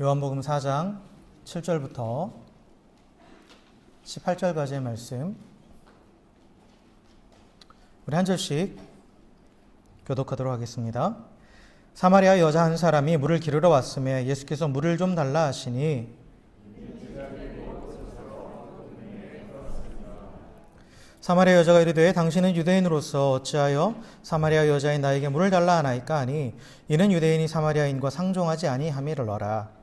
요한복음 4장 7절부터 18절까지의 말씀 우리 한 절씩 교독하도록 하겠습니다. 사마리아 여자 한 사람이 물을 기르러 왔음에 예수께서 물을 좀 달라 하시니 사마리아 여자가 이르되 당신은 유대인으로서 어찌하여 사마리아 여자인 나에게 물을 달라 하나이까 하니 이는 유대인이 사마리아인과 상종하지 아니함이로라.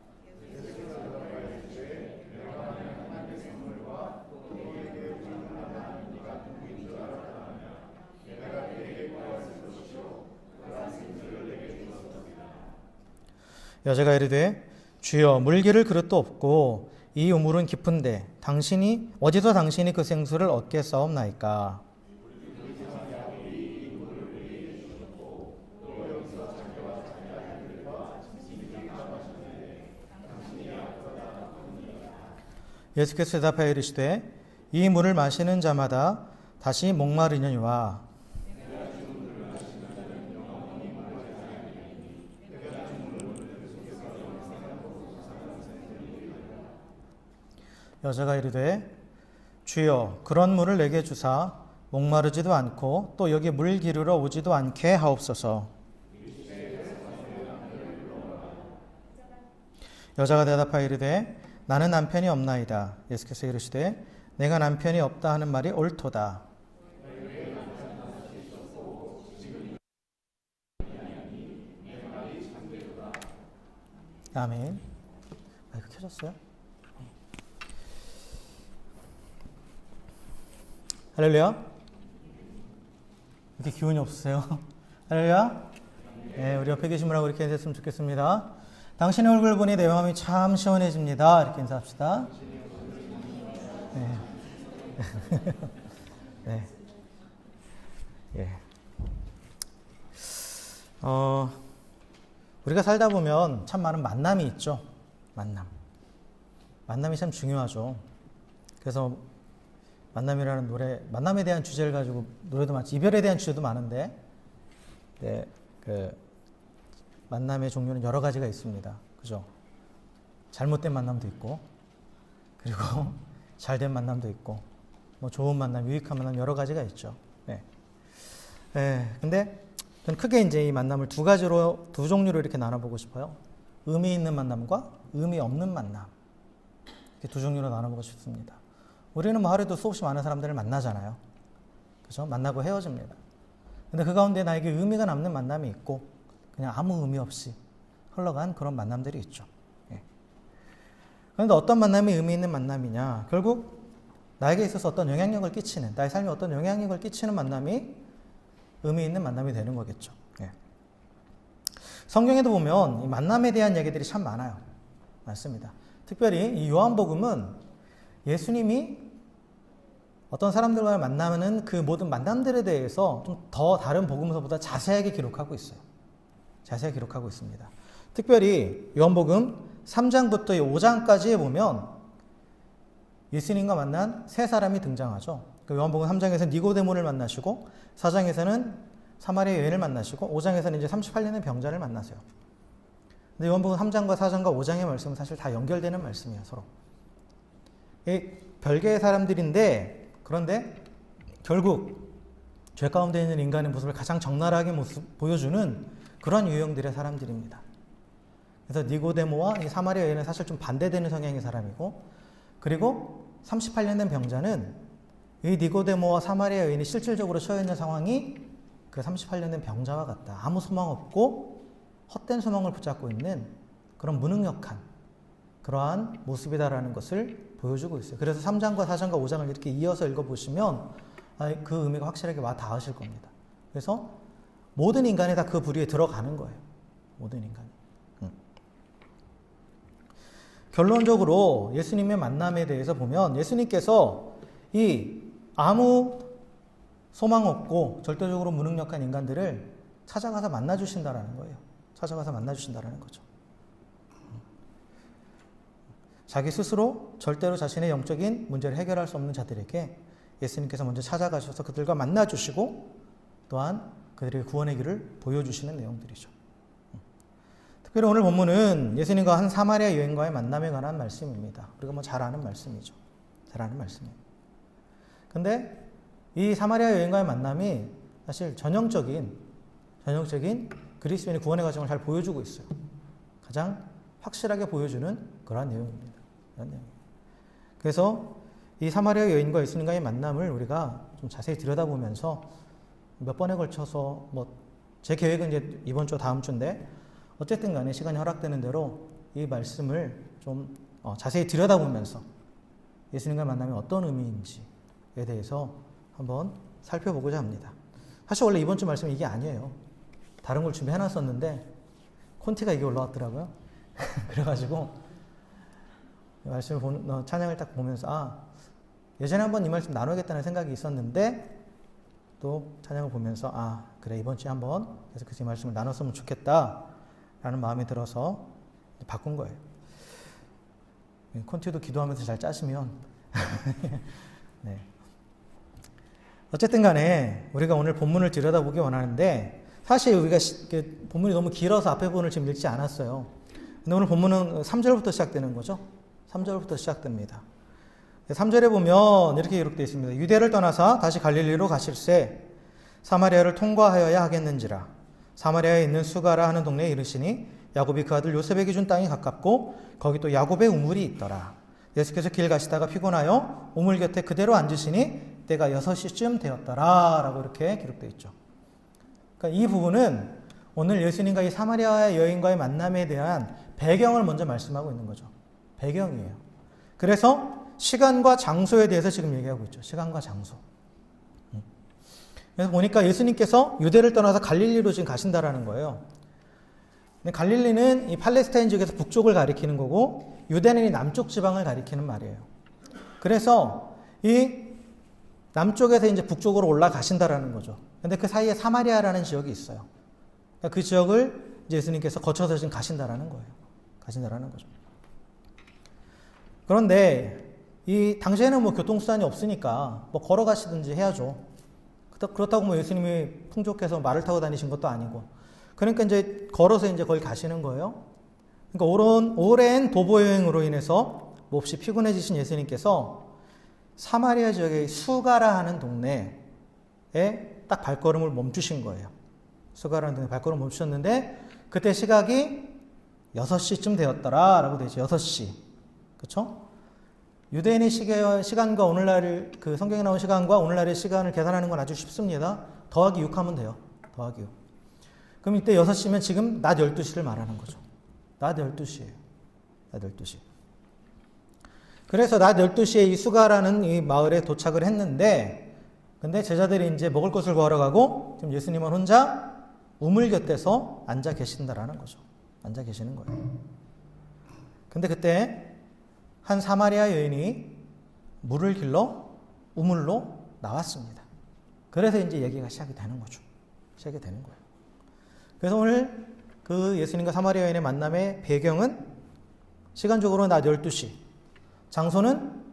여자가 이르되 주여 물기를 그릇도 없고 이 우물은 깊은데 어디서 당신이 그 생수를 얻겠사옵나이까. 예수께서 대답하여 이르시되 이 물을 마시는 자마다 다시 목마르느니와 여자가 이르되 주여 그런 물을 내게 주사 목마르지도 않고 또 여기 물 기르러 오지도 않게 하옵소서. 여자가 대답하여 이르되 나는 남편이 없나이다. 예수께서 이르시되 내가 남편이 없다 하는 말이 옳도다. 아멘. 마이크 켜졌어요? 할렐루야. 이렇게 기운이 없으세요? 할렐루야. 네, 우리 옆에 계신 분하고 이렇게 인사했으면 좋겠습니다. 당신의 얼굴 보니 내 마음이 참 시원해집니다. 이렇게 인사합시다. 네. 네. 예. 우리가 살다 보면 참 많은 만남이 있죠. 만남이 참 중요하죠. 그래서 만남이라는 노래, 만남에 대한 주제를 가지고 노래도 많지, 이별에 대한 주제도 많은데, 네, 만남의 종류는 여러 가지가 있습니다. 그죠? 잘못된 만남도 있고, 그리고 잘된 만남도 있고, 뭐 좋은 만남, 유익한 만남 여러 가지가 있죠. 네. 네, 근데 저는 크게 이제 이 만남을 두 종류로 이렇게 나눠보고 싶어요. 의미 있는 만남과 의미 없는 만남. 이렇게 두 종류로 나눠보고 싶습니다. 우리는 뭐 하루에도 수없이 많은 사람들을 만나잖아요. 그죠? 만나고 헤어집니다. 근데 그 가운데 나에게 의미가 남는 만남이 있고, 그냥 아무 의미 없이 흘러간 그런 만남들이 있죠. 예. 그런데 어떤 만남이 의미 있는 만남이냐? 결국 나에게 있어서 어떤 영향력을 끼치는, 나의 삶에 어떤 영향력을 끼치는 만남이 의미 있는 만남이 되는 거겠죠. 예. 성경에도 보면 이 만남에 대한 얘기들이 참 많습니다. 특별히 이 요한복음은 예수님이 어떤 사람들과 만나는 그 모든 만남들에 대해서 좀 더 다른 복음서보다 자세하게 기록하고 있어요. 자세하게 기록하고 있습니다. 특별히 요한복음 3장부터 5장까지에 보면 예수님과 만난 세 사람이 등장하죠. 요한복음 3장에서는 니고데모를 만나시고 4장에서는 사마리아 여인을 만나시고 5장에서는 이제 38년의 병자를 만나세요. 근데 요한복음 3장과 4장과 5장의 말씀은 사실 다 연결되는 말씀이에요, 서로. 별개의 사람들인데, 그런데 결국 죄 가운데 있는 인간의 모습을 가장 적나라하게 보여주는 그런 유형들의 사람들입니다. 그래서 니고데모와 이 사마리아 여인은 사실 좀 반대되는 성향의 사람이고, 그리고 38년 된 병자는 이 니고데모와 사마리아 여인이 실질적으로 처해 있는 상황이 그 38년 된 병자와 같다. 아무 소망 없고 헛된 소망을 붙잡고 있는 그런 무능력한 그러한 모습이다라는 것을 보여주고 있어요. 그래서 3장과 4장과 5장을 이렇게 이어서 읽어보시면 그 의미가 확실하게 와 닿으실 겁니다. 그래서 모든 인간이 다 그 부류에 들어가는 거예요. 모든 인간이. 결론적으로 예수님의 만남에 대해서 보면 예수님께서 이 아무 소망 없고 절대적으로 무능력한 인간들을 찾아가서 만나주신다라는 거예요. 찾아가서 만나주신다라는 거죠. 자기 스스로 절대로 자신의 영적인 문제를 해결할 수 없는 자들에게 예수님께서 먼저 찾아가셔서 그들과 만나주시고 또한 그들에게 구원의 길을 보여주시는 내용들이죠. 특별히 오늘 본문은 예수님과 한 사마리아 여인과의 만남에 관한 말씀입니다. 우리가 뭐 잘 아는 말씀이죠. 잘 아는 말씀이에요. 근데 이 사마리아 여인과의 만남이 사실 전형적인 그리스도인의 구원의 과정을 잘 보여주고 있어요. 가장 확실하게 보여주는 그러한 내용입니다. 그래서 이 사마리아 여인과 예수님과의 만남을 우리가 좀 자세히 들여다보면서 몇 번에 걸쳐서 제 계획은 이제 이번 주 다음 주인데 어쨌든 간에 시간이 허락되는 대로 이 말씀을 좀 자세히 들여다보면서 예수님과 만남이 어떤 의미인지에 대해서 한번 살펴보고자 합니다. 사실 원래 이번 주 말씀은 이게 아니에요. 다른 걸 준비해놨었는데 콘티가 이게 올라왔더라고요. 그래가지고 말씀을 찬양을 딱 보면서 예전에 한번 이 말씀 나누겠다는 생각이 있었는데 또 찬양을 보면서 그래 이번 주에 한번 계속해서 이 말씀을 나눴으면 좋겠다라는 마음이 들어서 바꾼 거예요. 콘티도 기도하면서 잘 짜시면 네. 어쨌든 간에 우리가 오늘 본문을 들여다보기 원하는데 사실 우리가 본문이 너무 길어서 앞에 부분을 지금 읽지 않았어요. 근데 오늘 본문은 3절부터 시작되는 거죠. 3절부터 시작됩니다. 3절에 보면 이렇게 기록되어 있습니다. 유대를 떠나사 다시 갈릴리로 가실새 사마리아를 통과하여야 하겠는지라. 사마리아에 있는 수가라 하는 동네에 이르시니 야곱이 그 아들 요셉에게 준 땅이 가깝고 거기 또 야곱의 우물이 있더라. 예수께서 길 가시다가 피곤하여 우물 곁에 그대로 앉으시니 때가 6시쯤 되었더라 라고 이렇게 기록되어 있죠. 그러니까 이 부분은 오늘 예수님과 이 사마리아 여인과의 만남에 대한 배경을 먼저 말씀하고 있는 거죠. 배경이에요. 그래서 시간과 장소에 대해서 지금 얘기하고 있죠. 시간과 장소. 그래서 보니까 예수님께서 유대를 떠나서 갈릴리로 지금 가신다라는 거예요. 근데 갈릴리는 이 팔레스타인 지역에서 북쪽을 가리키는 거고 유대는 이 남쪽 지방을 가리키는 말이에요. 그래서 이 남쪽에서 이제 북쪽으로 올라가신다라는 거죠. 근데 그 사이에 사마리아라는 지역이 있어요. 그러니까 그 지역을 이제 예수님께서 거쳐서 지금 가신다라는 거예요. 가신다라는 거죠. 그런데 이 당시에는 교통수단이 없으니까 걸어가시든지 해야죠. 그렇다고 예수님이 풍족해서 말을 타고 다니신 것도 아니고. 그러니까 이제 걸어서 이제 거기 가시는 거예요. 그러니까 오랜 도보 여행으로 인해서 몹시 피곤해지신 예수님께서 사마리아 지역의 수가라 하는 동네에 딱 발걸음을 멈추신 거예요. 수가라는 동네에 발걸음을 멈추셨는데 그때 시각이 6시쯤 되었더라 라고 되어 있죠. 6시. 그렇죠? 유대인의 시간과 오늘날 그 성경에 나온 시간과 오늘날의 시간을 계산하는 건 아주 쉽습니다. 더하기 6 하면 돼요. 더하기 6. 그럼 이때 6시면 지금 낮 12시를 말하는 거죠. 낮 12시예요. 낮 12시. 그래서 낮 12시에 이 수가라는 이 마을에 도착을 했는데 근데 제자들이 이제 먹을 것을 구하러 가고 지금 예수님은 혼자 우물 곁에서 앉아 계신다라는 거죠. 앉아 계시는 거예요. 근데 그때 한 사마리아 여인이 물을 길러 우물로 나왔습니다. 그래서 이제 얘기가 시작이 되는 거죠. 시작이 되는 거예요. 그래서 오늘 그 예수님과 사마리아 여인의 만남의 배경은 시간적으로 낮 12시, 장소는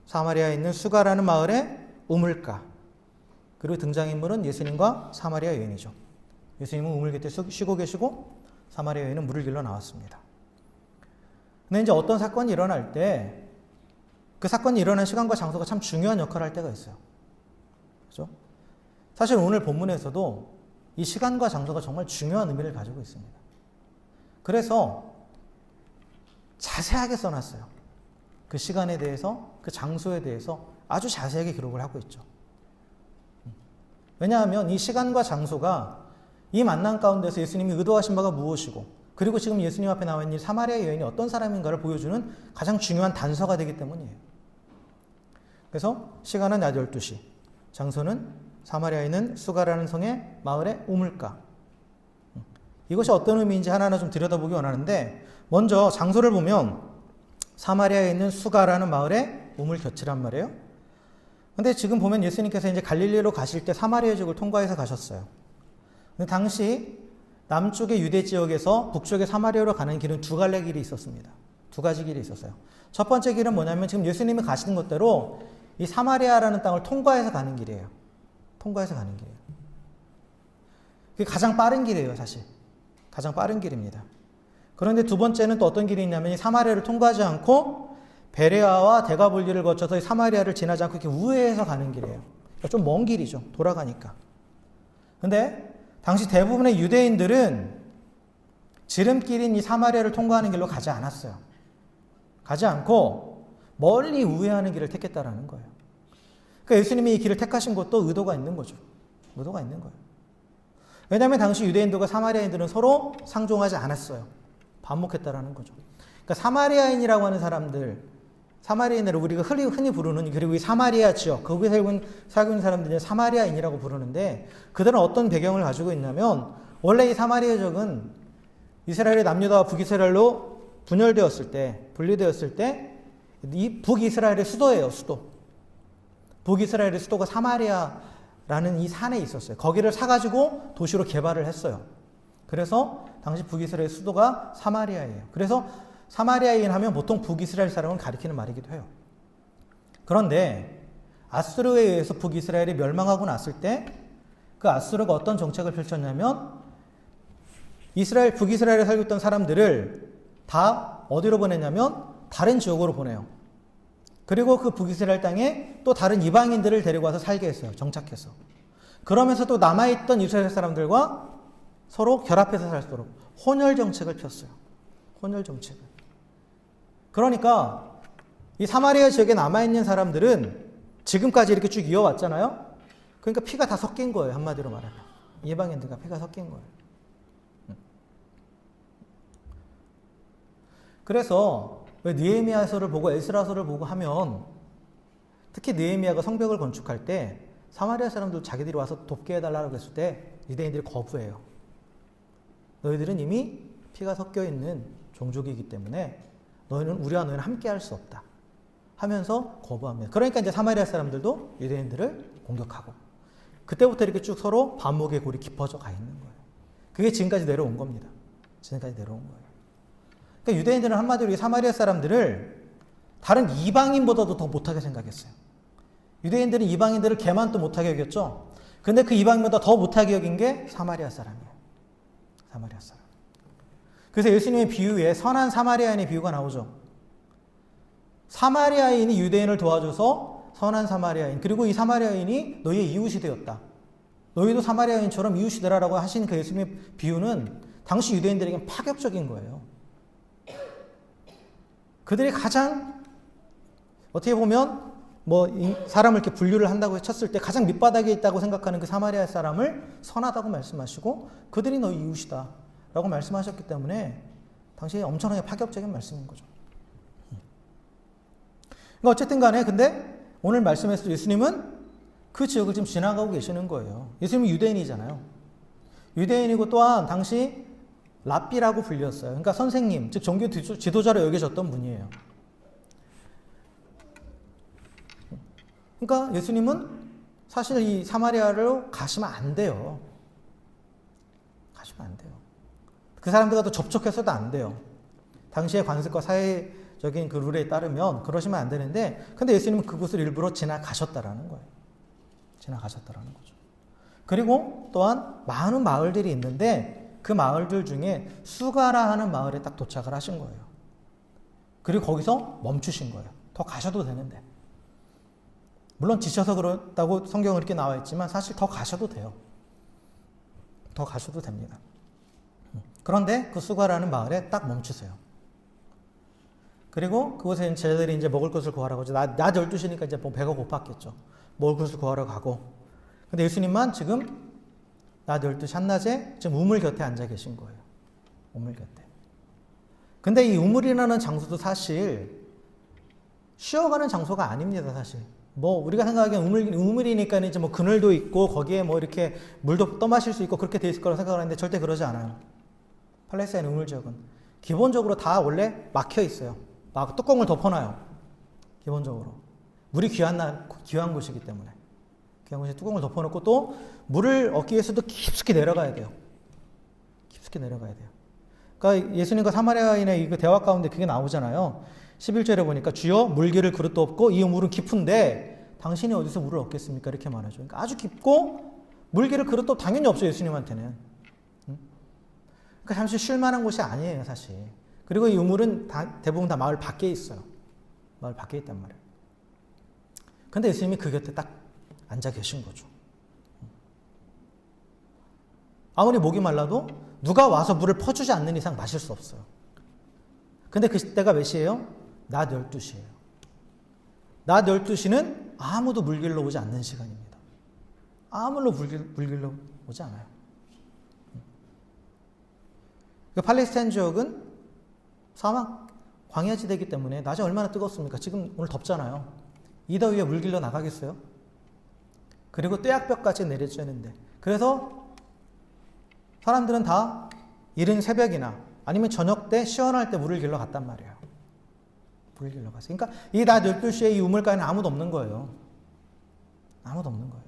사마리아에 있는 수가라는 마을의 우물가, 그리고 등장인물은 예수님과 사마리아 여인이죠. 예수님은 우물 곁에 쉬고 계시고 사마리아 여인은 물을 길러 나왔습니다. 근데 이제 어떤 사건이 일어날 때 그 사건이 일어난 시간과 장소가 참 중요한 역할을 할 때가 있어요. 그렇죠? 사실 오늘 본문에서도 이 시간과 장소가 정말 중요한 의미를 가지고 있습니다. 그래서 자세하게 써놨어요. 그 시간에 대해서, 그 장소에 대해서 아주 자세하게 기록을 하고 있죠. 왜냐하면 이 시간과 장소가 이 만남 가운데서 예수님이 의도하신 바가 무엇이고 그리고 지금 예수님 앞에 나와 있는 이 사마리아 여인이 어떤 사람인가를 보여주는 가장 중요한 단서가 되기 때문이에요. 그래서 시간은 낮 12시, 장소는 사마리아에 있는 수가라는 성의 마을의 우물가. 이것이 어떤 의미인지 하나하나 좀 들여다보기 원하는데 먼저 장소를 보면 사마리아에 있는 수가라는 마을의 우물 곁이란 말이에요. 근데 지금 보면 예수님께서 이제 갈릴리로 가실 때 사마리아 지역을 통과해서 가셨어요. 근데 당시 남쪽의 유대 지역에서 북쪽의 사마리아로 가는 길은 두 갈래 길이 있었습니다. 두 가지 길이 있었어요. 첫 번째 길은 뭐냐면 지금 예수님이 가시는 것대로 이 사마리아라는 땅을 통과해서 가는 길이에요. 통과해서 가는 길이에요. 그게 가장 빠른 길이에요, 사실. 가장 빠른 길입니다. 그런데 두 번째는 또 어떤 길이 있냐면 이 사마리아를 통과하지 않고 베레아와 데가볼리를 거쳐서 이 사마리아를 지나지 않고 이렇게 우회해서 가는 길이에요. 그러니까 좀 먼 길이죠. 돌아가니까. 근데 당시 대부분의 유대인들은 지름길인 이 사마리아를 통과하는 길로 가지 않았어요. 가지 않고 멀리 우회하는 길을 택했다라는 거예요. 그러니까 예수님이 이 길을 택하신 것도 의도가 있는 거죠. 의도가 있는 거예요. 왜냐하면 당시 유대인들과 사마리아인들은 서로 상종하지 않았어요. 반목했다라는 거죠. 그러니까 사마리아인이라고 하는 사람들, 사마리아인을 우리가 흔히 부르는, 그리고 이 사마리아 지역, 거기에 살고 있는 사람들이 사마리아인이라고 부르는데, 그들은 어떤 배경을 가지고 있냐면, 원래 이 사마리아 지역은 이스라엘의 남유다와 북이스라엘로 분열되었을 때, 분리되었을 때, 이 북이스라엘의 수도예요, 수도. 북이스라엘의 수도가 사마리아라는 이 산에 있었어요. 거기를 사가지고 도시로 개발을 했어요. 그래서 당시 북이스라엘 수도가 사마리아예요. 그래서 사마리아인 하면 보통 북이스라엘 사람을 가리키는 말이기도 해요. 그런데 아수르에 의해서 북이스라엘이 멸망하고 났을 때 그 아수르가 어떤 정책을 펼쳤냐면 북이스라엘에 살고 있던 사람들을 다 어디로 보내냐면 다른 지역으로 보내요. 그리고 그 북이스라엘 땅에 또 다른 이방인들을 데리고 와서 살게 했어요. 정착해서. 그러면서 또 남아있던 이스라엘 사람들과 서로 결합해서 살도록 혼혈 정책을 폈어요. 혼혈 정책을. 그러니까 이 사마리아 지역에 남아있는 사람들은 지금까지 이렇게 쭉 이어왔잖아요. 그러니까 피가 다 섞인 거예요. 한마디로 말하면. 이방인들과 피가 섞인 거예요. 그래서 왜 느헤미야서를 보고 에스라서를 보고 하면 특히 느헤미야가 성벽을 건축할 때 사마리아 사람들 자기들이 와서 돕게 해달라고 했을 때 유대인들이 거부해요. 너희들은 이미 피가 섞여 있는 종족이기 때문에 우리와 너희는 함께 할 수 없다 하면서 거부합니다. 그러니까 이제 사마리아 사람들도 유대인들을 공격하고 그때부터 이렇게 쭉 서로 반목의 골이 깊어져 가 있는 거예요. 그게 지금까지 내려온 겁니다. 지금까지 내려온 거예요. 그러니까 유대인들은 한마디로 이 사마리아 사람들을 다른 이방인보다도 더 못하게 생각했어요. 유대인들은 이방인들을 개만 또 못하게 여겼죠. 근데 그 이방인보다 더 못하게 여긴 게 사마리아 사람이에요. 사마리아 사람. 그래서 예수님의 비유에 선한 사마리아인의 비유가 나오죠. 사마리아인이 유대인을 도와줘서 선한 사마리아인, 그리고 이 사마리아인이 너희의 이웃이 되었다. 너희도 사마리아인처럼 이웃이 되라라고 하신 그 예수님의 비유는 당시 유대인들에게는 파격적인 거예요. 그들이 가장 어떻게 보면 사람을 이렇게 분류를 한다고 쳤을 때 가장 밑바닥에 있다고 생각하는 그 사마리아 사람을 선하다고 말씀하시고 그들이 너희 이웃이다 라고 말씀하셨기 때문에 당시에 엄청나게 파격적인 말씀인 거죠. 그러니까 어쨌든 간에 근데 오늘 말씀에서 예수님은 그 지역을 지금 지나가고 계시는 거예요. 예수님은 유대인이잖아요. 유대인이고 또한 당시 랍비라고 불렸어요. 그러니까 선생님, 즉 종교 지도자로 여겨졌던 분이에요. 그러니까 예수님은 사실 이 사마리아로 가시면 안 돼요. 가시면 안 돼요. 그 사람들과 또 접촉해서도 안 돼요. 당시의 관습과 사회적인 그 룰에 따르면 그러시면 안 되는데, 근데 예수님은 그곳을 일부러 지나가셨다라는 거예요. 지나가셨다라는 거죠. 그리고 또한 많은 마을들이 있는데 그 마을들 중에 수가라 하는 마을에 딱 도착을 하신 거예요. 그리고 거기서 멈추신 거예요. 더 가셔도 되는데. 물론 지쳐서 그렇다고 성경은 이렇게 나와 있지만 사실 더 가셔도 돼요. 더 가셔도 됩니다. 그런데 그 수가라는 마을에 딱 멈추세요. 그리고 그곳에 제자들이 이제 먹을 것을 구하라고 하죠. 낮 12시니까 이제 배가 고팠겠죠. 먹을 것을 구하러 가고. 근데 예수님만 지금 낮 12시 한낮에 지금 우물 곁에 앉아 계신 거예요. 우물 곁에. 근데 이 우물이라는 장소도 사실 쉬어가는 장소가 아닙니다, 사실. 우리가 생각하기엔 우물이니까 이제 그늘도 있고 거기에 이렇게 물도 떠마실 수 있고 그렇게 돼 있을 거라고 생각하는데 절대 그러지 않아요. 팔레스타인 우물 지역은 기본적으로 다 원래 막혀 있어요. 막 뚜껑을 덮어놔요. 기본적으로. 물이 귀한 곳이기 때문에. 귀한 곳에 뚜껑을 덮어놓고 또 물을 얻기 위해서도 깊숙이 내려가야 돼요. 깊숙이 내려가야 돼요. 그러니까 예수님과 사마리아인의 이 대화 가운데 그게 나오잖아요. 11절에 보니까 주여 물기를 그릇도 없고 이 물은 깊은데 당신이 어디서 물을 얻겠습니까? 이렇게 말하죠. 그러니까 아주 깊고 물기를 그릇도 당연히 없죠. 예수님한테는. 그러니까 잠시 쉴 만한 곳이 아니에요, 사실. 그리고 이 우물은 대부분 다 마을 밖에 있어요. 마을 밖에 있단 말이에요. 근데 예수님이 그 곁에 딱 앉아 계신 거죠. 아무리 목이 말라도 누가 와서 물을 퍼주지 않는 이상 마실 수 없어요. 근데 그때가 몇 시예요? 낮 12시예요. 낮 12시는 아무도 물 길러 오지 않는 시간입니다. 아무도 물 길러 오지 않아요. 팔레스타인 지역은 사막 광야지대이기 때문에 낮에 얼마나 뜨겁습니까? 지금 오늘 덥잖아요. 이 더위에 물 길러 나가겠어요? 그리고 떼약볕까지 내려지는데, 그래서 사람들은 다 이른 새벽이나 아니면 저녁 때 시원할 때 물을 길러 갔단 말이에요. 물을 길러 갔어요. 그러니까 이 낮 12시에 이 우물가에는 아무도 없는 거예요. 아무도 없는 거예요.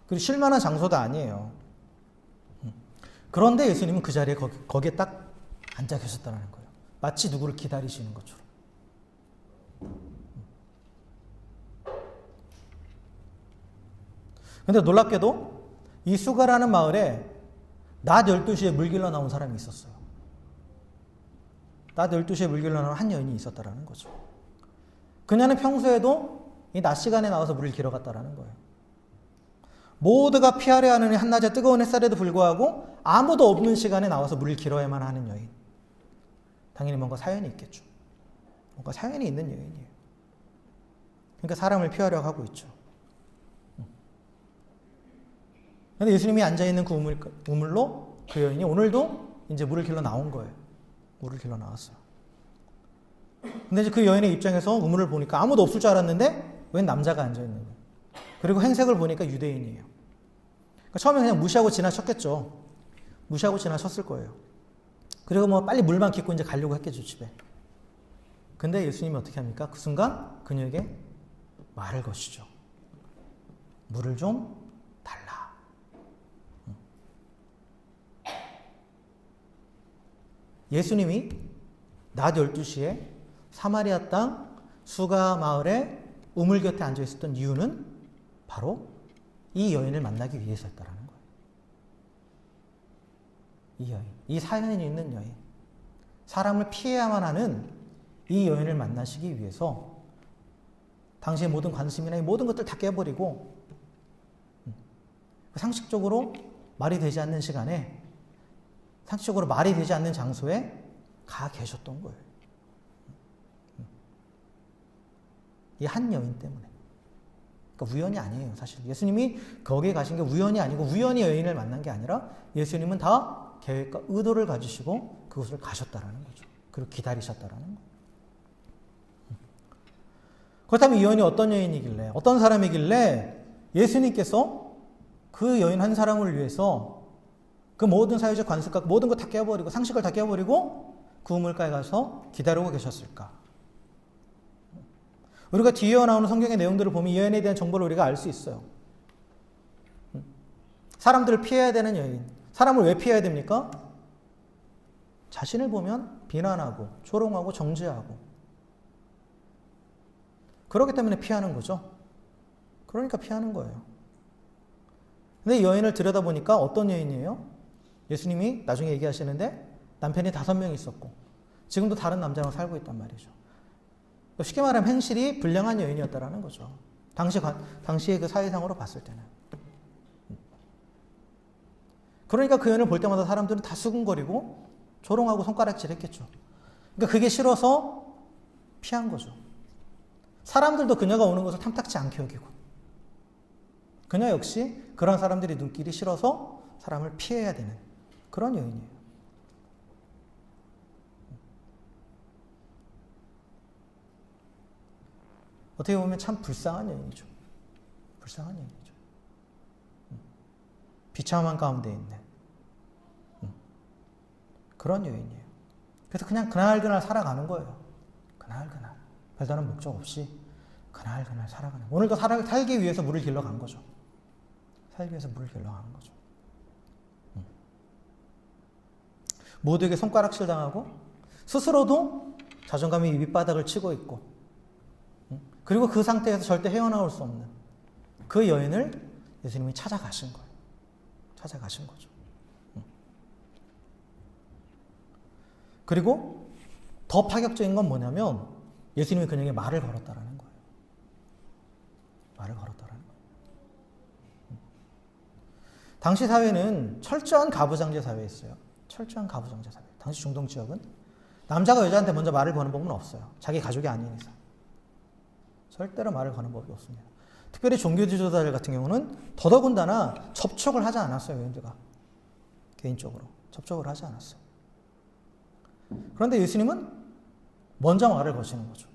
그리고 쉴만한 장소도 아니에요. 그런데 예수님은 그 자리에 거기에 딱 앉아 계셨다는 거예요. 마치 누구를 기다리시는 것처럼. 근데 놀랍게도 이 수가라는 마을에 낮 12시에 물 길러 나온 사람이 있었어요. 낮 12시에 물 길러 나온 한 여인이 있었다라는 거죠. 그녀는 평소에도 이 낮 시간에 나와서 물을 길어 갔다라는 거예요. 모두가 피하려 하는 한낮의 뜨거운 햇살에도 불구하고 아무도 없는 시간에 나와서 물을 길어야만 하는 여인. 당연히 뭔가 사연이 있겠죠. 뭔가 사연이 있는 여인이에요. 그러니까 사람을 피하려고 하고 있죠. 그런데 예수님이 앉아있는 그 우물로 그 여인이 오늘도 이제 물을 길러 나온 거예요. 물을 길러 나왔어요. 근데 이제 그 여인의 입장에서 우물을 보니까 아무도 없을 줄 알았는데 웬 남자가 앉아있는 거예요. 그리고 행색을 보니까 유대인이에요. 그러니까 처음에 그냥 무시하고 지나쳤겠죠. 무시하고 지나쳤을 거예요. 그리고 뭐 빨리 물만 깃고 이제 가려고 했겠죠, 집에. 근데 예수님이 어떻게 합니까? 그 순간 그녀에게 말을 거시죠. 물을 좀 달라. 예수님이 낮 12시에 사마리아 땅 수가 마을에 우물 곁에 앉아 있었던 이유는 바로 이 여인을 만나기 위해서였다라는 거예요. 이 여인, 이 사연이 있는 여인, 사람을 피해야만 하는 이 여인을 만나시기 위해서 당시의 모든 관심이나 이 모든 것들 다 깨버리고 상식적으로 말이 되지 않는 시간에, 상식적으로 말이 되지 않는 장소에 가 계셨던 거예요. 이 한 여인 때문에. 그러니까 우연이 아니에요, 사실. 예수님이 거기에 가신 게 우연이 아니고 우연히 여인을 만난 게 아니라 예수님은 다 계획과 의도를 가지시고 그곳을 가셨다라는 거죠. 그리고 기다리셨다라는 거예요. 그렇다면 이 여인이 어떤 여인이길래, 어떤 사람이길래 예수님께서 그 여인 한 사람을 위해서 그 모든 사회적 관습과 모든 거 다 깨버리고 상식을 다 깨버리고 그 우물가에 가서 기다리고 계셨을까? 우리가 뒤에 나오는 성경의 내용들을 보면 이 여인에 대한 정보를 우리가 알 수 있어요. 사람들을 피해야 되는 여인. 사람을 왜 피해야 됩니까? 자신을 보면 비난하고 조롱하고 정죄하고. 그렇기 때문에 피하는 거죠. 그러니까 피하는 거예요. 근데 이 여인을 들여다보니까 어떤 여인이에요? 예수님이 나중에 얘기하시는데 남편이 5명 있었고 지금도 다른 남자랑 살고 있단 말이죠. 쉽게 말하면 행실이 불량한 여인이었다라는 거죠. 당시의 그 사회상으로 봤을 때는. 그러니까 그 여인을 볼 때마다 사람들은 다 수근거리고 조롱하고 손가락질 했겠죠. 그러니까 그게 싫어서 피한 거죠. 사람들도 그녀가 오는 것을 탐탁치 않게 여기고 그녀 역시 그런 사람들이 눈길이 싫어서 사람을 피해야 되는 그런 여인이에요. 어떻게 보면 참 불쌍한 여인이죠. 불쌍한 여인이죠. 비참한 가운데 있는 그런 여인이에요. 그래서 그냥 그날 살아가는 거예요. 그날 별다른 목적 없이 그날 살아가는 거예요. 오늘도 살기 위해서 물을 길러 간 거죠. 살기 위해서 물을 길러 가는 거죠. 모두에게 손가락질 당하고 스스로도 자존감이 밑바닥을 치고 있고 그리고 그 상태에서 절대 헤어나올 수 없는 그 여인을 예수님이 찾아가신 거예요. 찾아가신 거죠. 그리고 더 파격적인 건 뭐냐면 예수님이 그녀에게 말을 걸었다라는 거예요. 말을 걸었다라는 거예요. 당시 사회는 철저한 가부장제 사회였어요. 철저한 가부장제 사회. 당시 중동 지역은 남자가 여자한테 먼저 말을 거는 법은 없어요. 자기 가족이 아닌 이상. 절대로 말을 거는 법이 없습니다. 특별히 종교 지도자들 같은 경우는 더더군다나 접촉을 하지 않았어요. 여인들과 개인적으로 접촉을 하지 않았어요. 그런데 예수님은 먼저 말을 거시는 거죠.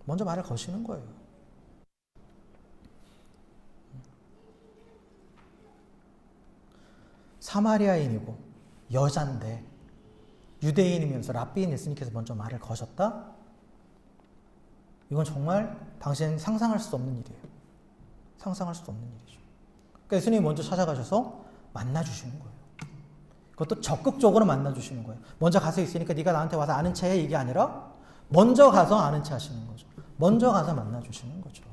먼저 말을 거시는 거예요. 사마리아인이고 여잔데 유대인이면서 랍비인 예수님께서 먼저 말을 거셨다? 이건 정말 당시엔 상상할 수 없는 일이에요. 상상할 수 없는 일이죠. 그러니까 예수님이 먼저 찾아가셔서 만나주시는 거예요. 그것도 적극적으로 만나주시는 거예요. 먼저 가서 있으니까 네가 나한테 와서 아는 체해 이게 아니라 먼저 가서 아는 체 하시는 거죠. 먼저 가서 만나주시는 거죠.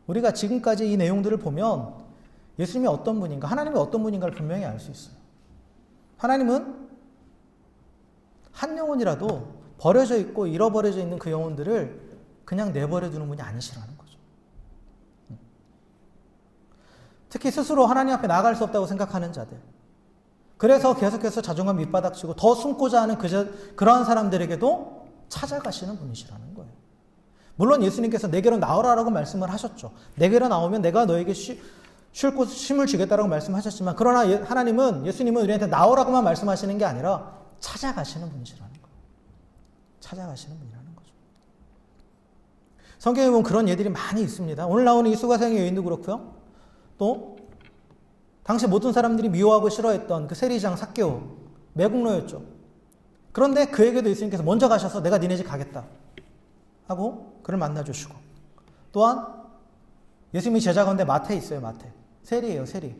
우리가 지금까지 이 내용들을 보면 예수님이 어떤 분인가, 하나님이 어떤 분인가를 분명히 알 수 있어요. 하나님은 한 영혼이라도 버려져 있고 잃어버려져 있는 그 영혼들을 그냥 내버려 두는 분이 아니시라는 거죠. 특히 스스로 하나님 앞에 나아갈 수 없다고 생각하는 자들, 그래서 계속해서 자존감 밑바닥치고 더 숨고자 하는 그러한 사람들에게도 찾아가시는 분이시라는 거예요. 물론 예수님께서 내게로 나오라라고 말씀을 하셨죠. 내게로 나오면 내가 너에게 쉼을 주겠다라고 말씀하셨지만, 그러나 하나님은, 예수님은 우리한테 나오라고만 말씀하시는 게 아니라 찾아가시는 분이시라는 거예요. 찾아가시는 분이라는 거죠. 성경에 보면 그런 예들이 많이 있습니다. 오늘 나오는 이 수가성의 여인도 그렇고요. 또 당시 모든 사람들이 미워하고 싫어했던 그 세리장 삭개오, 매국노였죠. 그런데 그에게도 예수님께서 먼저 가셔서 내가 니네 집 가겠다 하고 그를 만나주시고, 또한 예수님이 제자 가운데 마태에 있어요. 마태. 세리예요. 세리.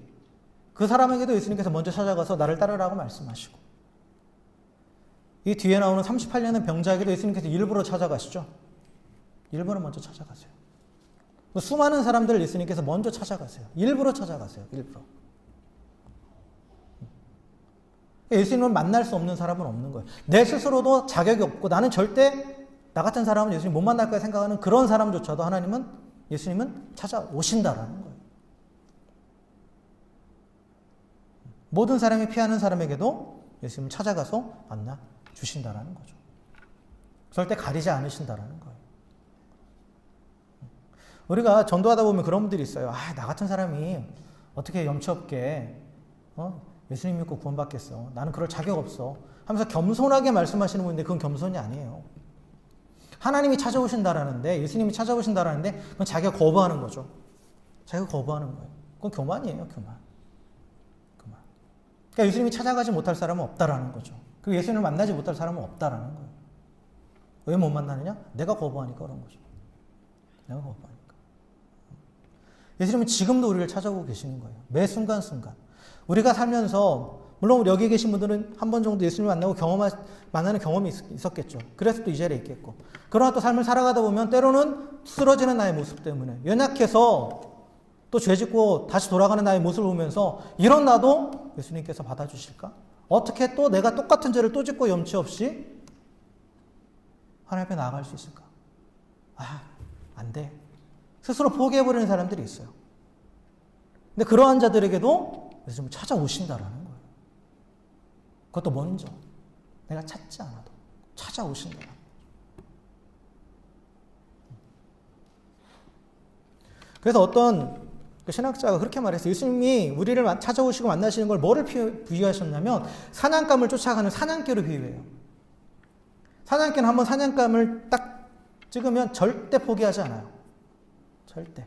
그 사람에게도 예수님께서 먼저 찾아가서 나를 따르라고 말씀하시고, 이 뒤에 나오는 38년의 병자에게도 예수님께서 일부러 찾아가시죠. 일부러 먼저 찾아가세요. 수많은 사람들을 예수님께서 먼저 찾아가세요. 일부러 찾아가세요. 일부러. 예수님을 만날 수 없는 사람은 없는 거예요. 내 스스로도 자격이 없고 나는 절대 나 같은 사람은 예수님 못 만날 거야 생각하는 그런 사람조차도 예수님은 찾아오신다라는 거예요. 모든 사람이 피하는 사람에게도 예수님을 찾아가서 만나 주신다라는 거죠. 절대 가리지 않으신다라는 거예요. 우리가 전도하다 보면 그런 분들이 있어요. 나 같은 사람이 어떻게 염치 없게 예수님 믿고 구원받겠어. 나는 그럴 자격 없어. 하면서 겸손하게 말씀하시는 분인데 그건 겸손이 아니에요. 하나님이 찾아오신다라는데, 예수님이 찾아오신다라는데 그건 자기가 거부하는 거죠. 자기가 거부하는 거예요. 그건 교만이에요. 교만. 그러니까 예수님이 찾아가지 못할 사람은 없다라는 거죠. 그리고 예수님을 만나지 못할 사람은 없다라는 거예요. 왜 못 만나느냐? 내가 거부하니까 그런 거죠. 내가 거부하니까. 예수님은 지금도 우리를 찾아오고 계시는 거예요. 매 순간순간. 우리가 살면서, 물론 여기 계신 분들은 한 번 정도 예수님을 만나는 경험이 있었겠죠. 그래서 또 이 자리에 있겠고. 그러나 또 삶을 살아가다 보면 때로는 쓰러지는 나의 모습 때문에, 연약해서 또 죄짓고 다시 돌아가는 나의 모습을 보면서 이런 나도 예수님께서 받아주실까? 어떻게 또 내가 똑같은 죄를 또 짓고 염치 없이 하나님 앞에 나아갈 수 있을까? 안 돼. 스스로 포기해버리는 사람들이 있어요. 근데 그러한 자들에게도 예수님을 찾아오신다라는 거예요. 그것도 먼저. 내가 찾지 않아도 찾아오신다라는 거예요. 그래서 어떤 신학자가 그렇게 말했어요. 예수님이 우리를 찾아오시고 만나시는 걸 뭐를 비유하셨냐면 사냥감을 쫓아가는 사냥개로 비유해요. 사냥개는 한번 사냥감을 딱 찍으면 절대 포기하지 않아요. 절대.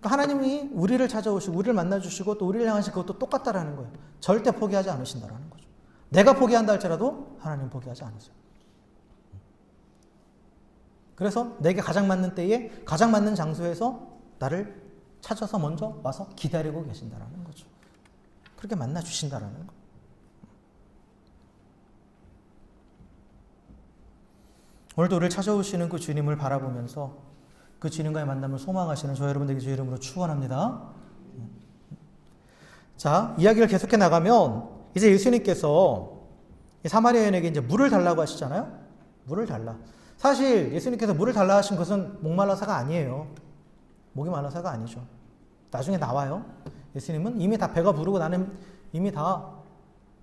그러니까 하나님이 우리를 찾아오시고 우리를 만나주시고 또 우리를 향하신 그것도 똑같다라는 거예요. 절대 포기하지 않으신다라는 거죠. 내가 포기한다 할지라도 하나님 포기하지 않으세요. 그래서 내게 가장 맞는 때에 가장 맞는 장소에서 나를 찾아서 먼저 와서 기다리고 계신다라는 거죠. 그렇게 만나 주신다라는 거. 오늘도 우리를 찾아오시는 그 주님을 바라보면서 그 주님과의 만남을 소망하시는 저 여러분들에게 주의 이름으로 축원합니다. 자, 이야기를 계속해 나가면 이제 예수님께서 사마리아 여인에게 이제 물을 달라고 하시잖아요. 물을 달라. 사실 예수님께서 물을 달라 하신 것은 목말라서가 아니에요. 목이 말라서가 아니죠. 나중에 나와요. 예수님은 이미 다 배가 부르고 나는 이미 다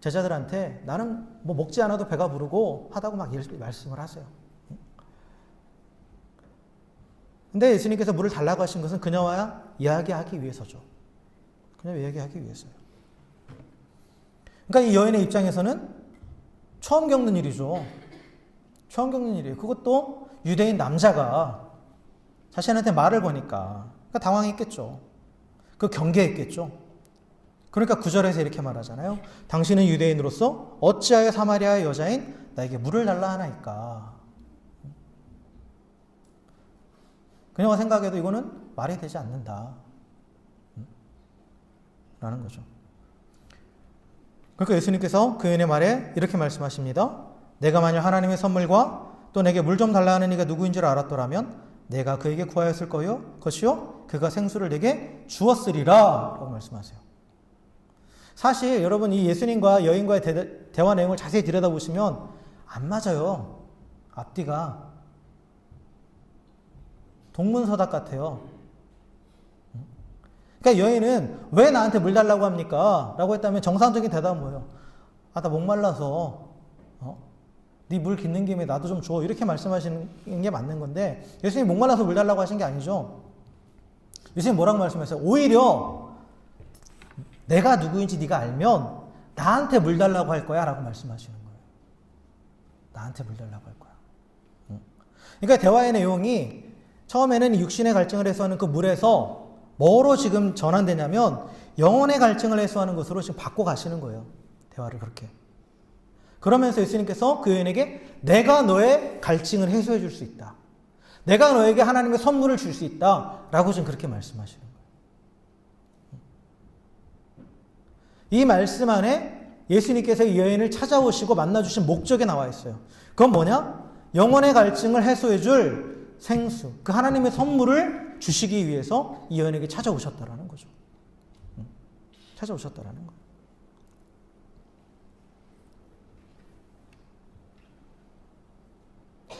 제자들한테 나는 뭐 먹지 않아도 배가 부르고 하다고 막 말씀을 하세요. 근데 예수님께서 물을 달라고 하신 것은 그녀와 이야기하기 위해서죠. 그녀와 이야기하기 위해서요. 그러니까 이 여인의 입장에서는 처음 겪는 일이죠. 처음 겪는 일이에요. 그것도 유대인 남자가 자신한테 말을 거니까 그러니까 당황했겠죠. 그 경계했겠죠. 그러니까 9절에서 이렇게 말하잖아요. 당신은 유대인으로서 어찌하여 사마리아의 여자인 나에게 물을 달라 하나이까. 그녀가 생각해도 이거는 말이 되지 않는다. 라는 거죠. 그러니까 예수님께서 그 여인의 말에 이렇게 말씀하십니다. 내가 만약 하나님의 선물과 또 내게 물 좀 달라 하는 이가 누구인 줄 알았더라면 내가 그에게 구하였을 것이요 그가 생수를 내게 주었으리라 라고 말씀하세요. 사실 여러분 이 예수님과 여인과의 대화 내용을 자세히 들여다보시면 안 맞아요. 앞뒤가 동문서답 같아요. 그러니까 여인은 왜 나한테 물 달라고 합니까? 라고 했다면 정상적인 대답은 뭐예요? 아, 나 목말라서 네 물 깃는 김에 나도 좀 줘. 이렇게 말씀하시는 게 맞는 건데 예수님이 목말라서 물 달라고 하신 게 아니죠. 예수님 뭐라고 말씀하셨어요? 오히려 내가 누구인지 네가 알면 나한테 물 달라고 할 거야 라고 말씀하시는 거예요. 나한테 물 달라고 할 거야. 그러니까 대화의 내용이 처음에는 육신의 갈증을 해소하는 그 물에서 뭐로 지금 전환되냐면 영혼의 갈증을 해소하는 것으로 지금 바꿔 가시는 거예요. 대화를 그렇게. 그러면서 예수님께서 그 여인에게 내가 너의 갈증을 해소해 줄 수 있다. 내가 너에게 하나님의 선물을 줄 수 있다. 라고 지금 그렇게 말씀하시는 거예요. 이 말씀 안에 예수님께서 이 여인을 찾아오시고 만나주신 목적이 나와 있어요. 그건 뭐냐? 영혼의 갈증을 해소해 줄 생수, 그 하나님의 선물을 주시기 위해서 이 여인에게 찾아오셨다라는 거죠. 찾아오셨다라는 거예요.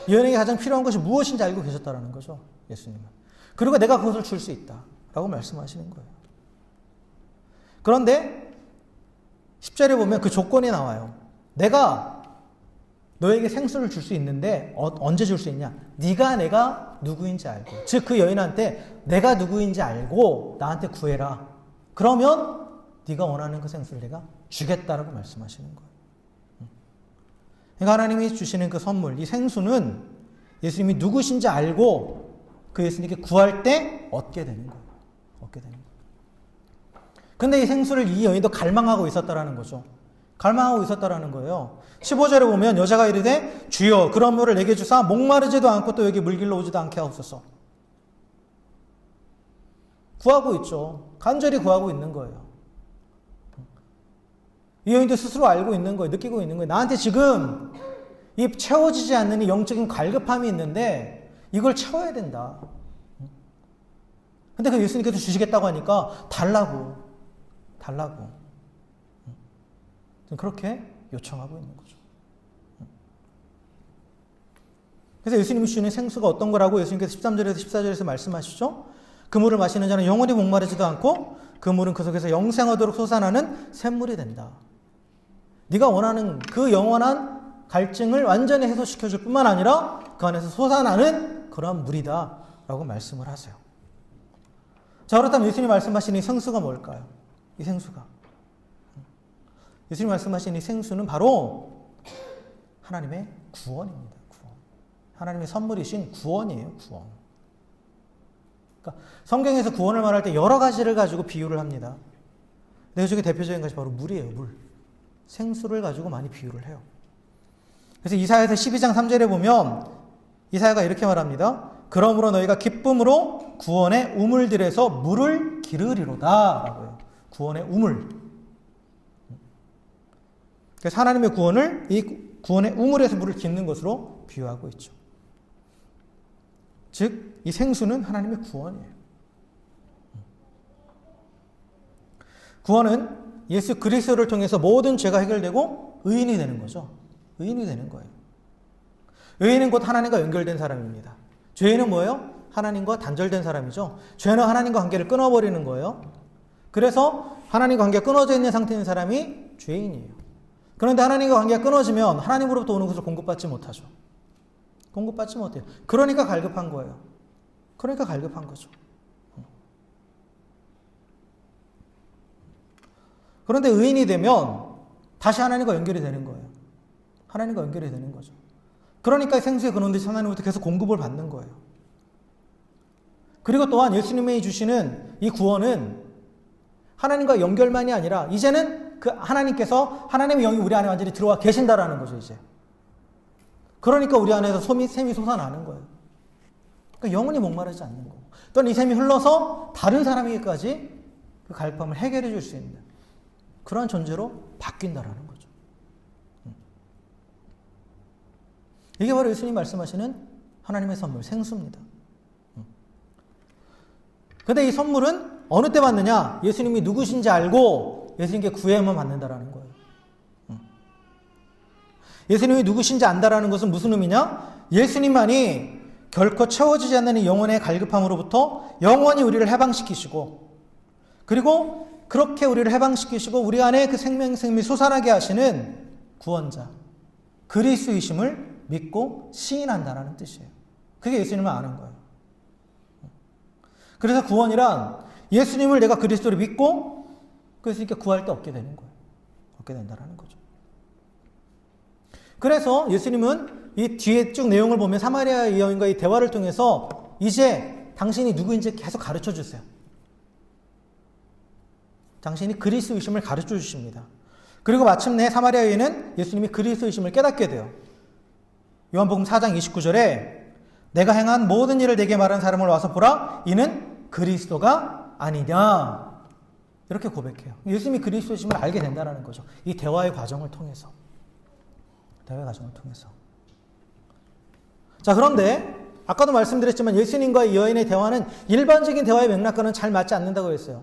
이 여인에게 가장 필요한 것이 무엇인지 알고 계셨다라는 거죠. 예수님은. 그리고 내가 그것을 줄 수 있다라고 말씀하시는 거예요. 그런데 10절에 보면 그 조건이 나와요. 내가 너에게 생수를 줄 수 있는데 언제 줄 수 있냐? 네가 내가 누구인지 알고, 즉 그 여인한테 내가 누구인지 알고 나한테 구해라. 그러면 네가 원하는 그 생수를 내가 주겠다라고 말씀하시는 거예요. 그러니까 하나님이 주시는 그 선물, 이 생수는 예수님이 누구신지 알고 그 예수님께 구할 때 얻게 되는 거예요. 얻게 되는 거예요. 근데 이 생수를 이 여인도 갈망하고 있었다라는 거죠. 갈망하고 있었다라는 거예요. 15절에 보면 여자가 이르되 주여 그런 물을 내게 주사 목마르지도 않고 또 여기 물 길러 오지도 않게 하옵소서. 구하고 있죠. 간절히 구하고 있는 거예요. 이 여인도 스스로 알고 있는 거예요. 느끼고 있는 거예요. 나한테 지금 이 채워지지 않는 이 영적인 갈급함이 있는데 이걸 채워야 된다. 근데 그 예수님께서 주시겠다고 하니까 달라고. 그렇게 요청하고 있는 거죠. 그래서 예수님이 주시는 생수가 어떤 거라고 예수님께서 13절에서 14절에서 말씀하시죠. 그 물을 마시는 자는 영원히 목마르지도 않고 그 물은 그 속에서 영생하도록 솟아나는 샘물이 된다. 네가 원하는 그 영원한 갈증을 완전히 해소시켜 줄 뿐만 아니라 그 안에서 솟아나는 그러한 물이다 라고 말씀을 하세요. 자, 그렇다면 예수님이 말씀하시는 이 생수가 뭘까요? 이 생수가, 예수님이 말씀하시는 이 생수는 바로 하나님의 구원입니다. 구원. 하나님의 선물이신 구원이에요. 구원. 그러니까 성경에서 구원을 말할 때 여러 가지를 가지고 비유를 합니다. 근데 그 중에 대표적인 것이 바로 물이에요. 물. 생수를 가지고 많이 비유를 해요. 그래서 이사야서 12장 3절에 보면 이사야가 이렇게 말합니다. 그러므로 너희가 기쁨으로 구원의 우물들에서 물을 기르리로다 라고 해요. 구원의 우물. 그래서 하나님의 구원을 이 구원의 우물에서 물을 깃는 것으로 비유하고 있죠. 즉, 이 생수는 하나님의 구원이에요. 구원은 예수 그리스도를 통해서 모든 죄가 해결되고 의인이 되는 거죠. 의인이 되는 거예요. 의인은 곧 하나님과 연결된 사람입니다. 죄인은 뭐예요? 하나님과 단절된 사람이죠. 죄는 하나님과 관계를 끊어버리는 거예요. 그래서 하나님과 관계가 끊어져 있는 상태인 사람이 죄인이에요. 그런데 하나님과 관계가 끊어지면 하나님으로부터 오는 것을 공급받지 못하죠. 공급받지 못해요. 그러니까 갈급한 거예요. 그러니까 갈급한 거죠. 그런데 의인이 되면 다시 하나님과 연결이 되는 거예요. 하나님과 연결이 되는 거죠. 그러니까 생수의 근원되신 하나님부터 계속 공급을 받는 거예요. 그리고 또한 예수님이 주시는 이 구원은 하나님과 연결만이 아니라 이제는 그 하나님께서 하나님의 영이 우리 안에 완전히 들어와 계신다라는 거죠, 이제. 그러니까 우리 안에서 샘이 솟아나는 거예요. 그러니까 영원히 목마르지 않는 거고. 또는 이 샘이 흘러서 다른 사람에게까지 그 갈급함을 해결해 줄 수 있는 그런 존재로 바뀐다라는 거죠. 이게 바로 예수님 말씀하시는 하나님의 선물, 생수입니다. 그런데 이 선물은 어느 때 받느냐? 예수님이 누구신지 알고 예수님께 구해야만 받는다라는 거예요. 예수님이 누구신지 안다라는 것은 무슨 의미냐? 예수님만이 결코 채워지지 않는 이 영혼의 갈급함으로부터 영원히 우리를 해방시키시고, 그리고 그렇게 우리를 해방시키시고 우리 안에 그 생명이 솟아나게 하시는 구원자, 그리스도이심을 믿고 시인한다라는 뜻이에요. 그게 예수님을 아는 거예요. 그래서 구원이란 예수님을 내가 그리스도를 믿고 그래서 이렇게 구할 때 얻게 되는 거예요. 얻게 된다라는 거죠. 그래서 예수님은 이 뒤에 쭉 내용을 보면 사마리아 여인과의 대화를 통해서 이제 당신이 누구인지 계속 가르쳐 주세요. 당신이 그리스도이심을 가르쳐 주십니다. 그리고 마침내 사마리아 여인은 예수님이 그리스도이심을 깨닫게 돼요. 요한복음 4장 29절에 내가 행한 모든 일을 내게 말한 사람을 와서 보라, 이는 그리스도가 아니냐, 이렇게 고백해요. 예수님이 그리스도이심을 알게 된다는 거죠. 이 대화의 과정을 통해서. 자, 그런데 아까도 말씀드렸지만 예수님과 이 여인의 대화는 일반적인 대화의 맥락과는 잘 맞지 않는다고 했어요.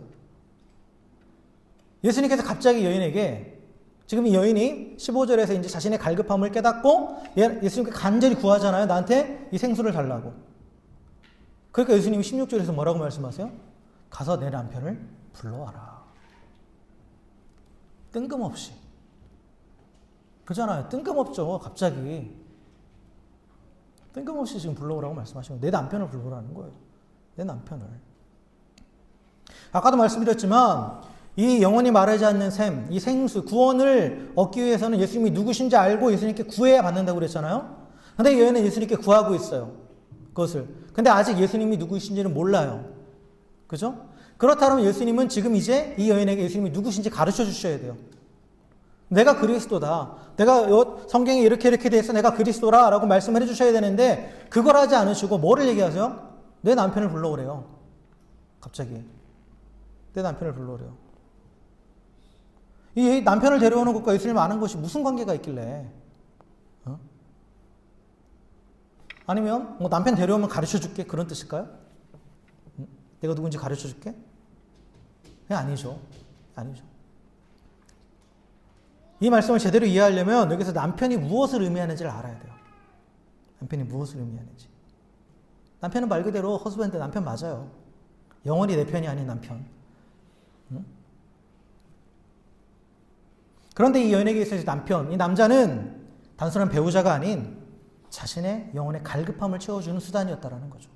예수님께서 갑자기 여인에게, 지금 이 여인이 15절에서 이제 자신의 갈급함을 깨닫고 예수님께 간절히 구하잖아요. 나한테 이 생수를 달라고. 그러니까 예수님이 16절에서 뭐라고 말씀하세요? 가서 내 남편을 불러와라. 뜬금없이. 그잖아요. 뜬금없죠. 갑자기. 뜬금없이 지금 불러오라고 말씀하시고 내 남편을 불러오라는 거예요. 내 남편을. 아까도 말씀드렸지만 이 영원히 마르지 않는 샘, 이 생수, 구원을 얻기 위해서는 예수님이 누구신지 알고 예수님께 구해야 받는다고 그랬잖아요. 근데 이 여인은 예수님께 구하고 있어요. 그것을. 근데 아직 예수님이 누구신지는 몰라요. 그죠? 그렇다면 예수님은 지금 이제 이 여인에게 예수님이 누구신지 가르쳐 주셔야 돼요. 내가 그리스도다. 내가 성경에 이렇게 돼 있어. 내가 그리스도라 라고 말씀을 해주셔야 되는데 그걸 하지 않으시고 뭐를 얘기하세요? 내 남편을 불러오래요. 갑자기. 내 남편을 불러오래요. 이 남편을 데려오는 것과 예수님을 아는 것이 무슨 관계가 있길래? 아니면 뭐 남편 데려오면 가르쳐줄게 그런 뜻일까요? 내가 누군지 가르쳐줄게? 아니죠. 아니죠. 이 말씀을 제대로 이해하려면 여기서 남편이 무엇을 의미하는지를 알아야 돼요. 남편이 무엇을 의미하는지. 남편은 말 그대로 허스밴드, 남편 맞아요. 영원히 내 편이 아닌 남편. 그런데 이 여인에게 있어서 남편, 이 남자는 단순한 배우자가 아닌 자신의 영혼의 갈급함을 채워주는 수단이었다라는 거죠.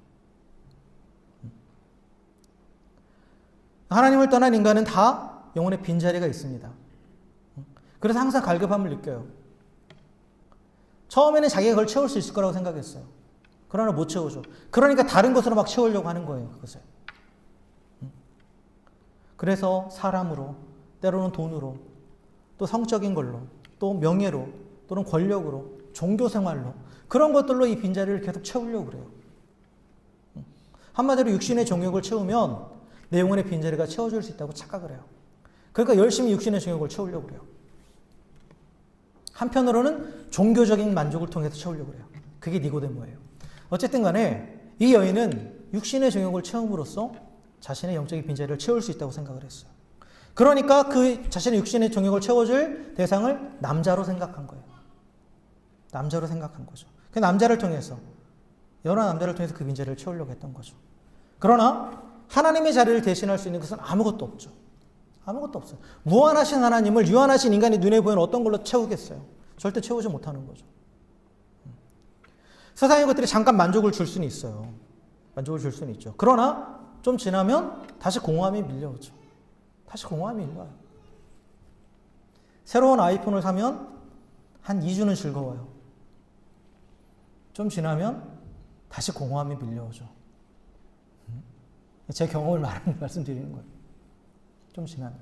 하나님을 떠난 인간은 다 영혼의 빈자리가 있습니다. 그래서 항상 갈급함을 느껴요. 처음에는 자기가 그걸 채울 수 있을 거라고 생각했어요. 그러나 못 채우죠. 그러니까 다른 것으로 막 채우려고 하는 거예요. 그것을. 그래서 사람으로, 때로는 돈으로, 또 성적인 걸로, 또 명예로, 또는 권력으로, 종교생활로 그런 것들로 이 빈자리를 계속 채우려고 그래요. 한마디로 육신의 정욕을 채우면 내 영혼의 빈자리가 채워줄 수 있다고 착각을 해요. 그러니까 열심히 육신의 정욕을 채우려고 그래요. 한편으로는 종교적인 만족을 통해서 채우려고 그래요. 그게 니고데모예요. 어쨌든 간에 이 여인은 육신의 정욕을 채움으로써 자신의 영적인 빈자리를 채울 수 있다고 생각을 했어요. 그러니까 그 자신의 육신의 정욕을 채워줄 대상을 남자로 생각한 거예요. 남자로 생각한 거죠. 그 남자를 통해서, 여러 남자를 통해서 그 빈자리를 채우려고 했던 거죠. 그러나 하나님의 자리를 대신할 수 있는 것은 아무것도 없죠. 아무것도 없어요. 무한하신 하나님을 유한하신 인간이 눈에 보이는 어떤 걸로 채우겠어요? 절대 채우지 못하는 거죠. 세상의 것들이 잠깐 만족을 줄 수는 있어요. 만족을 줄 수는 있죠. 그러나 좀 지나면 다시 공허함이 밀려오죠. 다시 공허함이 밀려와요. 새로운 아이폰을 사면 한 2주는 즐거워요. 좀 지나면 다시 공허함이 밀려오죠. 제 경험을 말씀드리는 거예요. 좀 지나면.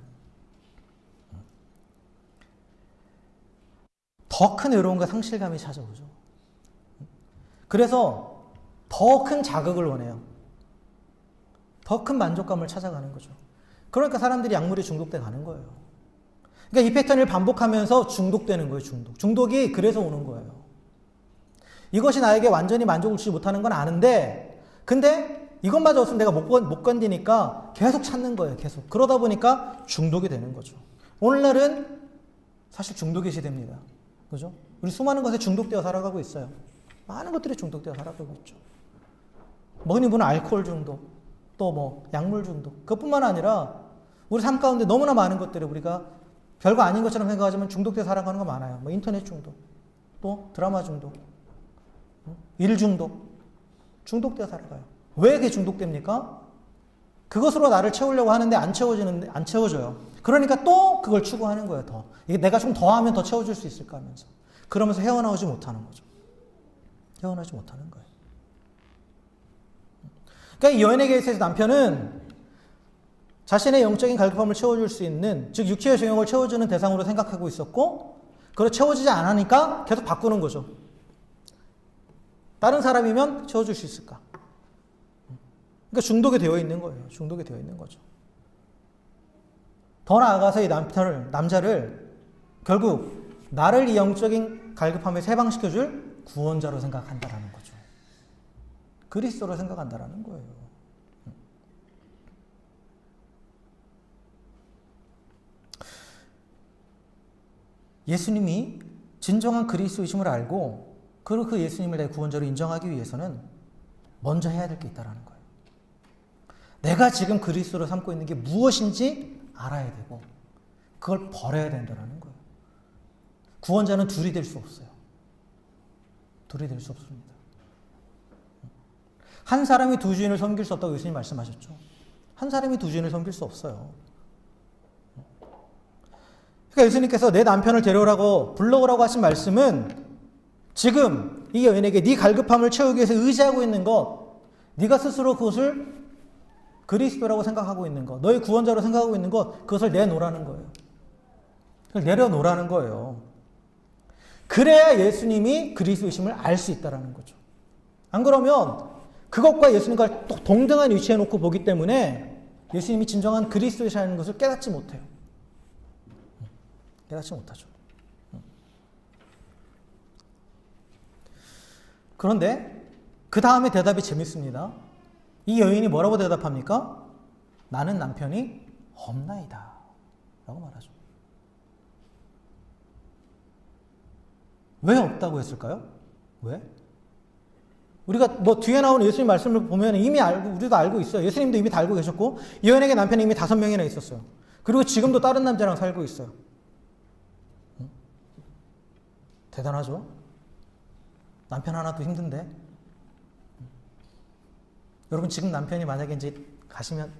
더 큰 외로움과 상실감이 찾아오죠. 그래서 더 큰 자극을 원해요. 더 큰 만족감을 찾아가는 거죠. 그러니까 사람들이 약물에 중독돼 가는 거예요. 그러니까 이 패턴을 반복하면서 중독되는 거예요. 중독이 그래서 오는 거예요. 이것이 나에게 완전히 만족을 주지 못하는 건 아는데, 근데 이것마저 없으면 내가 못 견디니까 계속 찾는 거예요. 계속. 그러다 보니까 중독이 되는 거죠. 오늘날은 사실 중독의 시대입니다. 그죠? 우리 수많은 것에 중독되어 살아가고 있어요. 많은 것들이 중독되어 살아가고 있죠. 뭐니 뭐니 알코올 중독, 또 뭐 약물 중독. 그것뿐만 아니라 우리 삶 가운데 너무나 많은 것들을 우리가 별거 아닌 것처럼 생각하지만 중독되어 살아가는 거 많아요. 뭐 인터넷 중독, 또 드라마 중독, 일 중독. 중독되어 살아가요. 왜 그게 중독됩니까? 그것으로 나를 채우려고 하는데 안 채워져요. 그러니까 또 그걸 추구하는 거예요. 더. 이게 내가 좀 더 하면 더 채워줄 수 있을까 하면서. 그러면서 헤어나오지 못하는 거죠. 헤어나오지 못하는 거예요. 그러니까 이 여인에게 있어서 남편은 자신의 영적인 갈급함을 채워줄 수 있는, 즉 육체의 정욕을 채워주는 대상으로 생각하고 있었고, 그걸 채워지지 않으니까 계속 바꾸는 거죠. 다른 사람이면 채워줄 수 있을까? 그러니까 중독이 되어 있는 거예요. 중독이 되어 있는 거죠. 더 나아가서 이 남자를 결국 나를 이 영적인 갈급함에서 해방시켜줄 구원자로 생각한다라는 거죠. 그리스도로 생각한다라는 거예요. 예수님이 진정한 그리스도이심을 알고 그리고 그 예수님을 내 구원자로 인정하기 위해서는 먼저 해야 될 게 있다는 거예요. 내가 지금 그리스도로 삼고 있는 게 무엇인지 알아야 되고 그걸 버려야 된다는 거예요. 구원자는 둘이 될 수 없어요. 둘이 될 수 없습니다. 한 사람이 두 주인을 섬길 수 없다고 예수님 말씀하셨죠. 한 사람이 두 주인을 섬길 수 없어요. 그러니까 예수님께서 내 남편을 데려오라고 불러오라고 하신 말씀은 지금 이 여인에게 네 갈급함을 채우기 위해서 의지하고 있는 것, 네가 스스로 그것을 그리스도라고 생각하고 있는 것, 너의 구원자로 생각하고 있는 것, 그것을 내놓으라는 거예요. 그걸 내려놓으라는 거예요. 그래야 예수님이 그리스도이심을 알 수 있다는 거죠. 안 그러면 그것과 예수님과 동등한 위치에 놓고 보기 때문에 예수님이 진정한 그리스도이시라는 것을 깨닫지 못해요. 깨닫지 못하죠. 그런데 그 다음에 대답이 재밌습니다. 이 여인이 뭐라고 대답합니까? 나는 남편이 없나이다 라고 말하죠. 왜 없다고 했을까요? 왜? 우리가 뭐 뒤에 나오는 예수님 말씀을 보면 이미 우리도 알고 있어요. 예수님도 이미 다 알고 계셨고 이 여인에게 남편이 이미 5명이나 있었어요. 그리고 지금도 다른 남자랑 살고 있어요. 대단하죠? 남편 하나도 힘든데. 여러분 지금 남편이 만약에 이제 가시면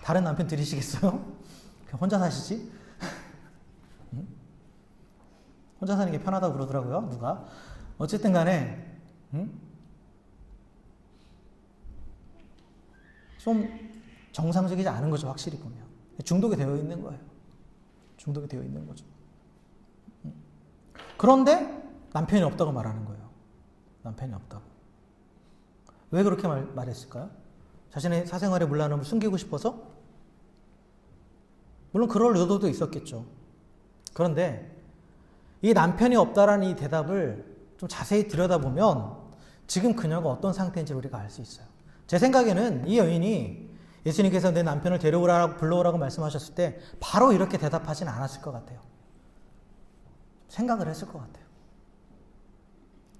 다른 남편 들이시겠어요? 그냥 혼자 사시지? 혼자 사는 게 편하다고 그러더라고요. 누가? 어쨌든 간에 좀 정상적이지 않은 거죠. 확실히 보면. 중독이 되어 있는 거예요. 중독이 되어 있는 거죠. 그런데 남편이 없다고 말하는 거예요. 남편이 없다고. 왜 그렇게 말했을까요? 자신의 사생활의 문란함을 숨기고 싶어서? 물론 그럴 의도도 있었겠죠. 그런데 이 남편이 없다라는 이 대답을 좀 자세히 들여다보면 지금 그녀가 어떤 상태인지 우리가 알 수 있어요. 제 생각에는 이 여인이 예수님께서 내 남편을 데려오라고 불러오라고 말씀하셨을 때 바로 이렇게 대답하진 않았을 것 같아요. 생각을 했을 것 같아요.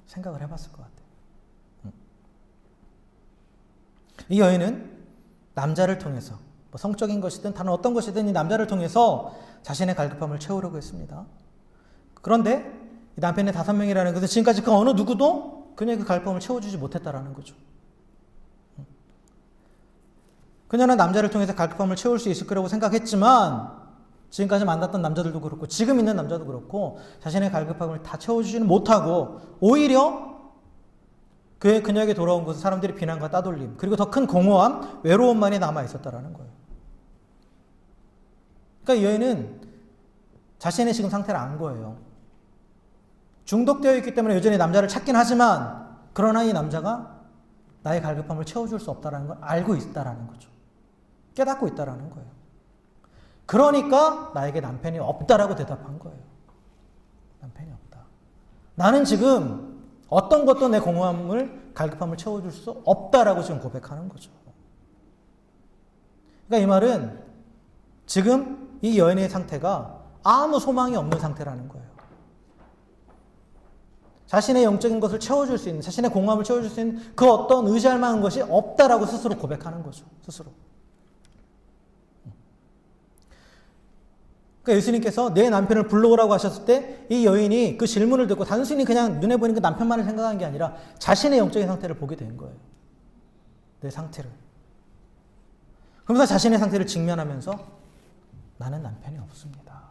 생각을 해봤을 것 같아요. 이 여인은 남자를 통해서 뭐 성적인 것이든 다른 어떤 것이든 이 남자를 통해서 자신의 갈급함을 채우려고 했습니다. 그런데 이 남편의 5명이라는 것은 지금까지 그 어느 누구도 그녀의 그 갈급함을 채워주지 못했다라는 거죠. 그녀는 남자를 통해서 갈급함을 채울 수 있을 거라고 생각했지만 지금까지 만났던 남자들도 그렇고 지금 있는 남자도 그렇고 자신의 갈급함을 다 채워주지는 못하고 오히려 그녀에게 돌아온 것은 사람들의 비난과 따돌림 그리고 더 큰 공허함, 외로움만이 남아있었다라는 거예요. 그러니까 이 여인은 자신의 지금 상태를 안 거예요. 중독되어 있기 때문에 여전히 남자를 찾긴 하지만 그러나 이 남자가 나의 갈급함을 채워줄 수 없다는 걸 알고 있다라는 거죠. 깨닫고 있다라는 거예요. 그러니까 나에게 남편이 없다라고 대답한 거예요. 남편이 없다. 나는 지금 어떤 것도 내 공허함을, 갈급함을 채워줄 수 없다라고 지금 고백하는 거죠. 그러니까 이 말은 지금 이 여인의 상태가 아무 소망이 없는 상태라는 거예요. 자신의 영적인 것을 채워줄 수 있는, 자신의 공허함을 채워줄 수 있는 그 어떤 의지할 만한 것이 없다라고 스스로 고백하는 거죠. 스스로. 그러니까 예수님께서 내 남편을 불러오라고 하셨을 때 이 여인이 그 질문을 듣고 단순히 그냥 눈에 보이는 그 남편만을 생각한 게 아니라 자신의 영적인 상태를 보게 된 거예요. 내 상태를. 그러면서 자신의 상태를 직면하면서 나는 남편이 없습니다.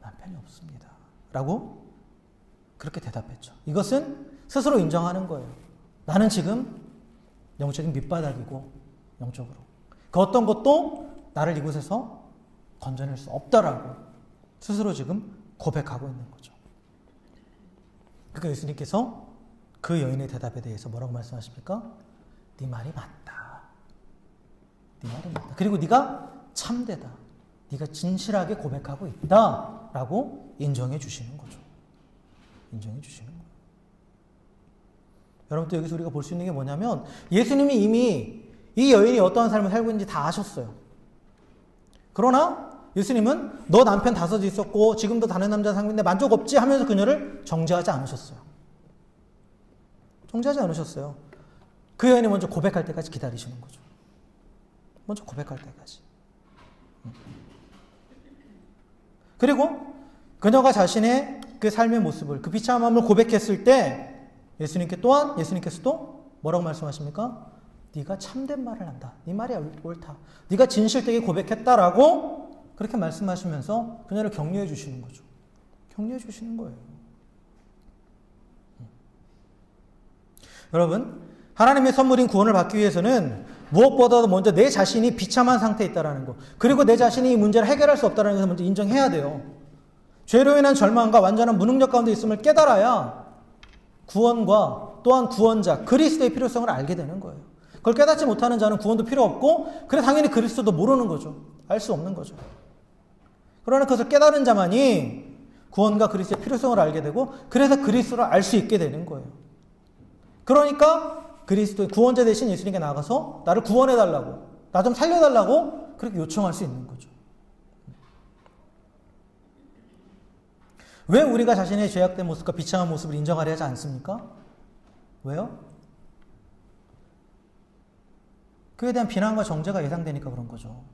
남편이 없습니다. 라고 그렇게 대답했죠. 이것은 스스로 인정하는 거예요. 나는 지금 영적인 밑바닥이고 영적으로. 그 어떤 것도 나를 이곳에서 건져낼 수 없다라고 스스로 지금 고백하고 있는 거죠. 그러니까 예수님께서 그 여인의 대답에 대해서 뭐라고 말씀하십니까? 네 말이 맞다. 네 말이 맞다. 그리고 네가 참되다. 네가 진실하게 고백하고 있다. 라고 인정해 주시는 거죠. 인정해 주시는 거예요. 여러분 또 여기서 우리가 볼 수 있는 게 뭐냐면 예수님이 이미 이 여인이 어떠한 삶을 살고 있는지 다 아셨어요. 그러나 예수님은 너 남편 5 있었고 지금도 다른 남자 사귀는데 만족 없지 하면서 그녀를 정죄하지 않으셨어요. 정죄하지 않으셨어요. 그 여인이 먼저 고백할 때까지 기다리시는 거죠. 먼저 고백할 때까지. 그리고 그녀가 자신의 그 삶의 모습을, 그 비참함을 고백했을 때 예수님께서도 뭐라고 말씀하십니까? 네가 참된 말을 한다. 네 말이 옳다. 네가 진실되게 고백했다라고 그렇게 말씀하시면서 그녀를 격려해 주시는 거죠. 격려해 주시는 거예요. 여러분, 하나님의 선물인 구원을 받기 위해서는 무엇보다도 먼저 내 자신이 비참한 상태에 있다는 것, 그리고 내 자신이 이 문제를 해결할 수 없다는 것을 먼저 인정해야 돼요. 죄로 인한 절망과 완전한 무능력 가운데 있음을 깨달아야 구원과 또한 구원자, 그리스도의 필요성을 알게 되는 거예요. 그걸 깨닫지 못하는 자는 구원도 필요 없고, 그래 당연히 그리스도도 모르는 거죠. 알 수 없는 거죠. 그러나 그것을 깨달은 자만이 구원과 그리스도의 필요성을 알게 되고, 그래서 그리스도를 알 수 있게 되는 거예요. 그러니까 그리스도의 구원자 대신 예수님께 나가서 나를 구원해달라고, 나 좀 살려달라고 그렇게 요청할 수 있는 거죠. 왜 우리가 자신의 죄악된 모습과 비참한 모습을 인정하려 하지 않습니까? 왜요? 그에 대한 비난과 정죄가 예상되니까 그런 거죠.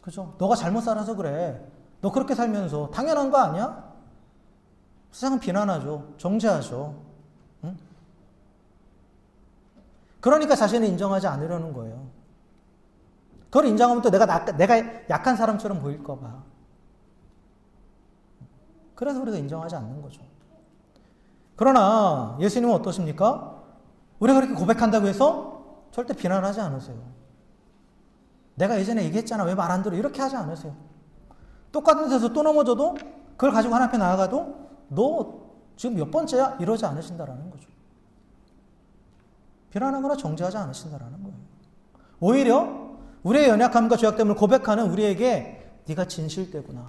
그죠? 너가 잘못 살아서 그래. 너 그렇게 살면서 당연한 거 아니야? 세상은 비난하죠. 정죄하죠. 응? 그러니까 자신을 인정하지 않으려는 거예요. 그걸 인정하면 또 내가 약한 사람처럼 보일까 봐. 그래서 우리가 인정하지 않는 거죠. 그러나 예수님은 어떠십니까? 우리가 그렇게 고백한다고 해서 절대 비난하지 않으세요. 내가 예전에 얘기했잖아. 왜 말 안 들어? 이렇게 하지 않으세요. 똑같은 데서 또 넘어져도 그걸 가지고 하나님 앞에 나아가도 너 지금 몇 번째야? 이러지 않으신다라는 거죠. 비난하거나 정죄하지 않으신다라는 거예요. 오히려 우리의 연약함과 죄악됨을 고백하는 우리에게 네가 진실되구나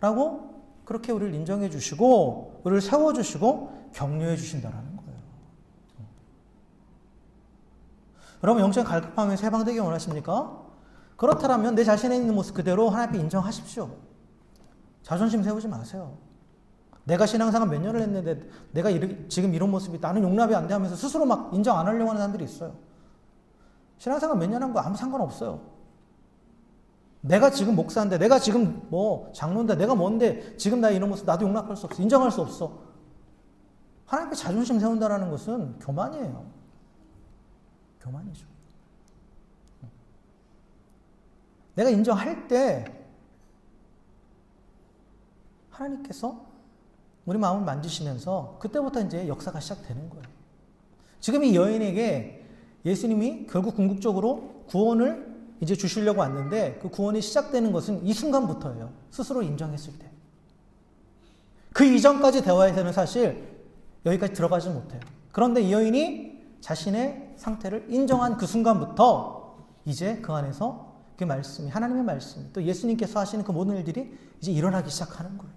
라고 그렇게 우리를 인정해 주시고 우리를 세워주시고 격려해 주신다라는 거예요. 여러분 영적인 갈급함에서 해방되기 원하십니까? 그렇다면 내 자신에 있는 모습 그대로 하나님 앞에 인정하십시오. 자존심 세우지 마세요. 내가 신앙생활 몇 년을 했는데 내가 지금 이런 모습이 나는 용납이 안 돼 하면서 스스로 막 인정 안 하려고 하는 사람들이 있어요. 신앙생활 몇 년 한 거 아무 상관없어요. 내가 지금 목사인데, 내가 지금 뭐 장로인데, 내가 뭔데 지금 나 이런 모습 나도 용납할 수 없어. 인정할 수 없어. 하나님 앞에 자존심 세운다는 것은 교만이에요. 교만이죠. 내가 인정할 때 하나님께서 우리 마음을 만지시면서 그때부터 이제 역사가 시작되는 거예요. 지금 이 여인에게 예수님이 결국 궁극적으로 구원을 이제 주시려고 왔는데 그 구원이 시작되는 것은 이 순간부터예요. 스스로 인정했을 때. 그 이전까지 대화에서는 사실 여기까지 들어가지 못해요. 그런데 이 여인이 자신의 상태를 인정한 그 순간부터 이제 그 안에서 그 말씀이, 하나님의 말씀, 또 예수님께서 하시는 그 모든 일들이 이제 일어나기 시작하는 거예요.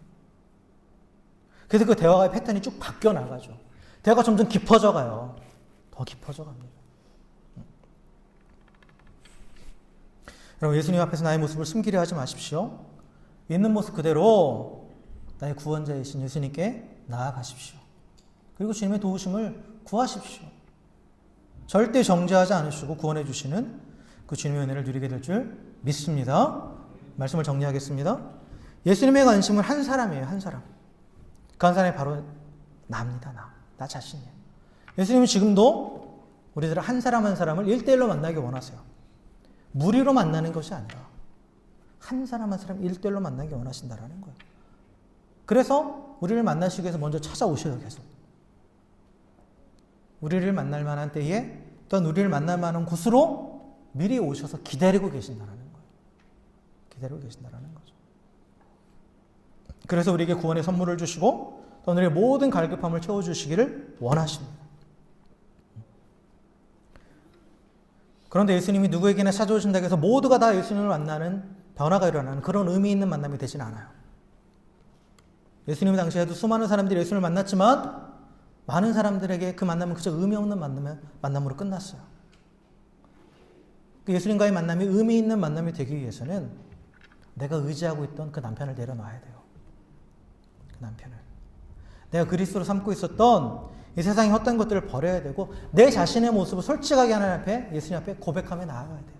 그래서 그 대화의 패턴이 쭉 바뀌어 나가죠. 대화가 점점 깊어져 가요. 더 깊어져 갑니다. 여러분, 예수님 앞에서 나의 모습을 숨기려 하지 마십시오. 있는 모습 그대로 나의 구원자이신 예수님께 나아가십시오. 그리고 주님의 도우심을 구하십시오. 절대 정죄하지 않으시고 구원해 주시는 그 주님의 은혜를 누리게 될 줄 믿습니다. 말씀을 정리하겠습니다. 예수님의 관심은 한 사람이에요. 한 사람. 그 한 사람이 바로 나입니다. 나 자신이에요. 예수님은 지금도 우리들 한 사람 한 사람을 1대1로 만나기 원하세요. 무리로 만나는 것이 아니라 한 사람 한 사람 1대1로 만나기 원하신다는 거예요. 그래서 우리를 만나시기 위해서 먼저 찾아오셔요. 계속. 우리를 만날 만한 때에 또한 우리를 만날 만한 곳으로 미리 오셔서 기다리고 계신다는 거예요. 기다리고 계신다는 거죠. 그래서 우리에게 구원의 선물을 주시고 또 우리의 모든 갈급함을 채워주시기를 원하십니다. 그런데 예수님이 누구에게나 찾아오신다고 해서 모두가 다 예수님을 만나는 변화가 일어나는 그런 의미 있는 만남이 되진 않아요. 예수님 당시에도 수많은 사람들이 예수님을 만났지만 많은 사람들에게 그 만남은 그저 의미 없는 만남으로 끝났어요. 예수님과의 만남이 의미 있는 만남이 되기 위해서는 내가 의지하고 있던 그 남편을 내려놔야 돼요. 그 남편을. 내가 그리스도로 삼고 있었던 이 세상의 헛된 것들을 버려야 되고 내 자신의 모습을 솔직하게 하나님 앞에, 예수님 앞에 고백하며 나아가야 돼요.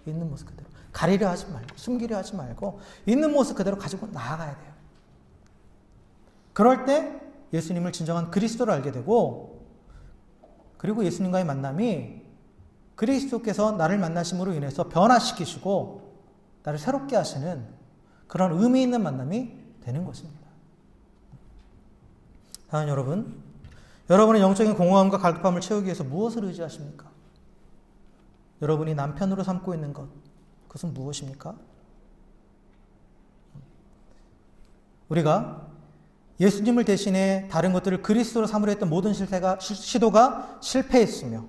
있는 모습 그대로. 가리려 하지 말고, 숨기려 하지 말고 있는 모습 그대로 가지고 나아가야 돼요. 그럴 때 예수님을 진정한 그리스도를 알게 되고, 그리고 예수님과의 만남이 그리스도께서 나를 만나심으로 인해서 변화시키시고 나를 새롭게 하시는 그런 의미 있는 만남이 되는 것입니다. 사랑하는 여러분, 여러분의 영적인 공허함과 갈급함을 채우기 위해서 무엇을 의지하십니까? 여러분이 남편으로 삼고 있는 것, 그것은 무엇입니까? 우리가 예수님을 대신해 다른 것들을 그리스도로 삼으려 했던 모든 시도가 실패했으며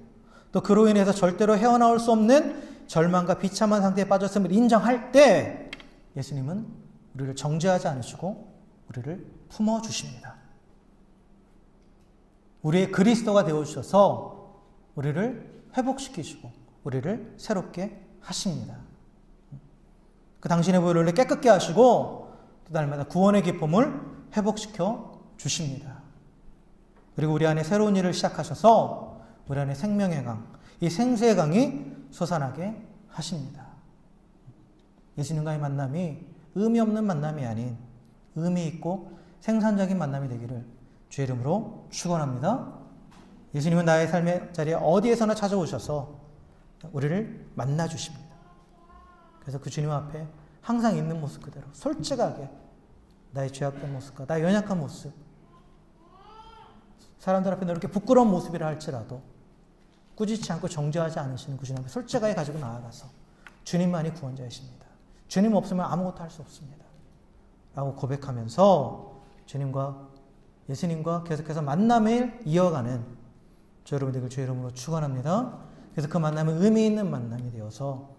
또 그로 인해서 절대로 헤어나올 수 없는 절망과 비참한 상태에 빠졌음을 인정할 때 예수님은 우리를 정죄하지 않으시고 우리를 품어주십니다. 우리의 그리스도가 되어주셔서 우리를 회복시키시고 우리를 새롭게 하십니다. 그 당신의 보혈로 깨끗게 하시고 또 날마다 구원의 기쁨을 회복시켜 주십니다. 그리고 우리 안에 새로운 일을 시작하셔서 우리 안에 생명의 강, 이 생수의 강이 솟아나게 하십니다. 예수님과의 만남이 의미 없는 만남이 아닌 의미 있고 생산적인 만남이 되기를 주의 이름으로 축원합니다. 예수님은 나의 삶의 자리에 어디에서나 찾아오셔서 우리를 만나주십니다. 그래서 그 주님 앞에 항상 있는 모습 그대로 솔직하게 나의 죄악된 모습과 나의 연약한 모습, 사람들 앞에 이렇게 부끄러운 모습이라 할지라도 꾸짖지 않고 정죄하지 않으시는 그 주님 앞에 솔직하게 가지고 나아가서 주님만이 구원자이십니다. 주님 없으면 아무것도 할 수 없습니다. 라고 고백하면서 주님과 예수님과 계속해서 만남을 이어가는 저 여러분들 주의 이름으로 축원합니다. 그래서 그 만남은 의미 있는 만남이 되어서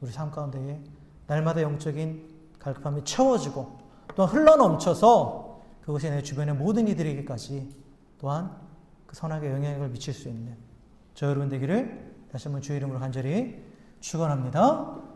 우리 삶 가운데에 날마다 영적인 갈급함이 채워지고 또 흘러넘쳐서 그것이 내 주변의 모든 이들에게까지 또한 그 선하게 영향력을 미칠 수 있는 저 여러분 되기를 다시 한번 주의 이름으로 간절히 축원합니다.